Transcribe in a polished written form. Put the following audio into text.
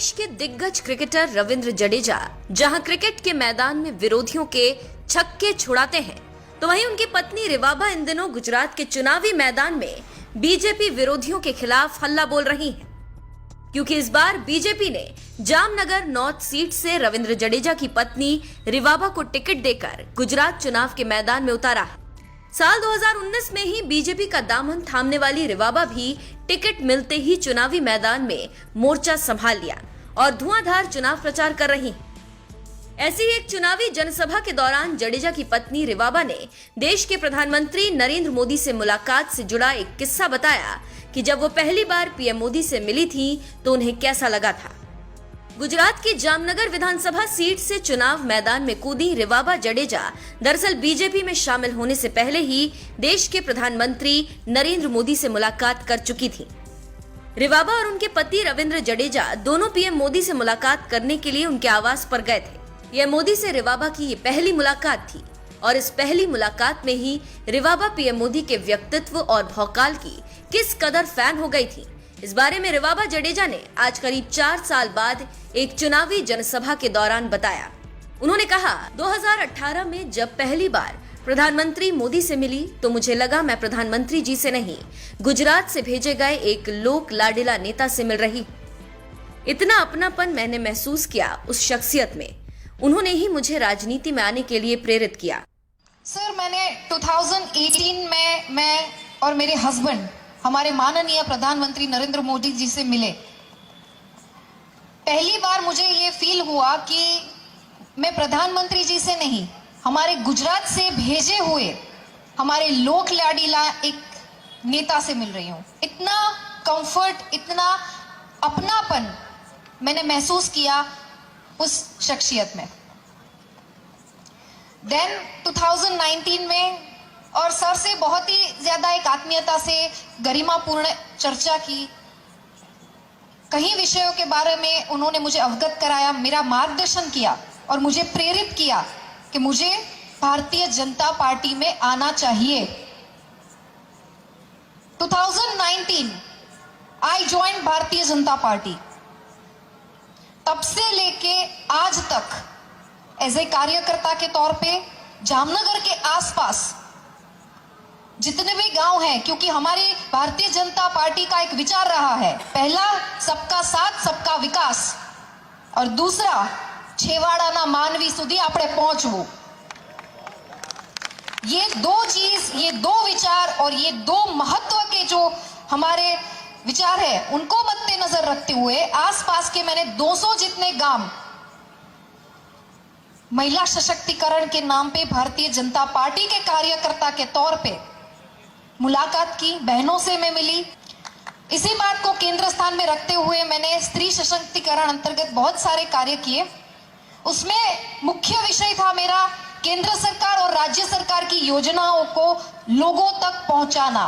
देश के दिग्गज क्रिकेटर रविंद्र जडेजा जहां क्रिकेट के मैदान में विरोधियों के छक्के छुड़ाते हैं, तो वहीं उनकी पत्नी रिवाबा इन दिनों गुजरात के चुनावी मैदान में बीजेपी विरोधियों के खिलाफ हल्ला बोल रही हैं, क्योंकि इस बार बीजेपी ने जामनगर नॉर्थ सीट से रविंद्र जडेजा की पत्नी रिवाबा को टिकट देकर गुजरात चुनाव के मैदान में उतारा है। साल 2019 में ही बीजेपी का दामन थामने वाली रिवाबा भी टिकट मिलते ही चुनावी मैदान में मोर्चा संभाल लिया और धुआंधार चुनाव प्रचार कर रही हैं। ऐसी एक चुनावी जनसभा के दौरान जडेजा की पत्नी रिवाबा ने देश के प्रधानमंत्री नरेंद्र मोदी से मुलाकात से जुड़ा एक किस्सा बताया कि जब वो पहली बार पीएम मोदी से मिली थी तो उन्हें कैसा लगा था। गुजरात की जामनगर विधानसभा सीट से चुनाव मैदान में कूदी रिवाबा जडेजा दरअसल बीजेपी में शामिल होने से पहले ही देश के प्रधानमंत्री नरेंद्र मोदी से मुलाकात कर चुकी थी। रिवाबा और उनके पति रविंद्र जडेजा दोनों पीएम मोदी से मुलाकात करने के लिए उनके आवास पर गए थे। पीएम मोदी से रिवाबा की ये पहली मुलाकात थी और इस पहली मुलाकात में ही रिवाबा पीएम मोदी के व्यक्तित्व और भौकाल की किस कदर फैन हो गई थी। इस बारे में रिवाबा जडेजा ने आज करीब 4 साल बाद एक चुनावी जनसभा के दौरान बताया। उन्होंने कहा, 2018 में जब पहली बार प्रधानमंत्री मोदी से मिली तो मुझे लगा मैं प्रधानमंत्री जी से नहीं, गुजरात से भेजे गए एक लोक लाडिला नेता से मिल रही। इतना अपनापन मैंने महसूस किया उस शख्सियत में। उन्होंने ही मुझे राजनीति में आने के लिए प्रेरित किया। सर, मैंने 2018 में मैं और मेरे हस्बैंड हमारे माननीय प्रधानमंत्री नरेंद्र मोदी जी से मिले। पहली बार मुझे ये फील हुआ कि मैं प्रधानमंत्री जी से नहीं, हमारे गुजरात से भेजे हुए हमारे लोक लाडीला एक नेता से मिल रही हूँ। इतना कंफर्ट, इतना अपनापन मैंने महसूस किया उस शख्सियत में। देन 2019 में और सर से बहुत ही ज्यादा एक आत्मीयता से गरिमापूर्ण चर्चा की। कई विषयों के बारे में उन्होंने मुझे अवगत कराया, मेरा मार्गदर्शन किया और मुझे प्रेरित किया कि मुझे भारतीय जनता पार्टी में आना चाहिए। 2019 I join Bharatiya Janata party. तब से लेके आज तक एज ए कार्यकर्ता के तौर पे जामनगर के आसपास जितने भी गांव हैं, क्योंकि हमारी भारतीय जनता पार्टी का एक विचार रहा है, पहला सबका साथ सबका विकास और दूसरा छेवाड़ाना मानवी सुधी आपने पहुंचवू। ये दो चीज, ये दो विचार और ये दो महत्व के जो हमारे विचार है उनको मद्देनजर रखते हुए आसपास के मैंने 200 जितने गांव महिला सशक्तिकरण के नाम पे भारतीय जनता पार्टी के कार्यकर्ता के तौर पे मुलाकात की, बहनों से मैं मिली। इसी बात को केंद्र स्थान में रखते हुए मैंने स्त्री सशक्तिकरण अंतर्गत बहुत सारे कार्य किए। उसमें मुख्य विषय था मेरा केंद्र सरकार और राज्य सरकार की योजनाओं को लोगों तक पहुंचाना।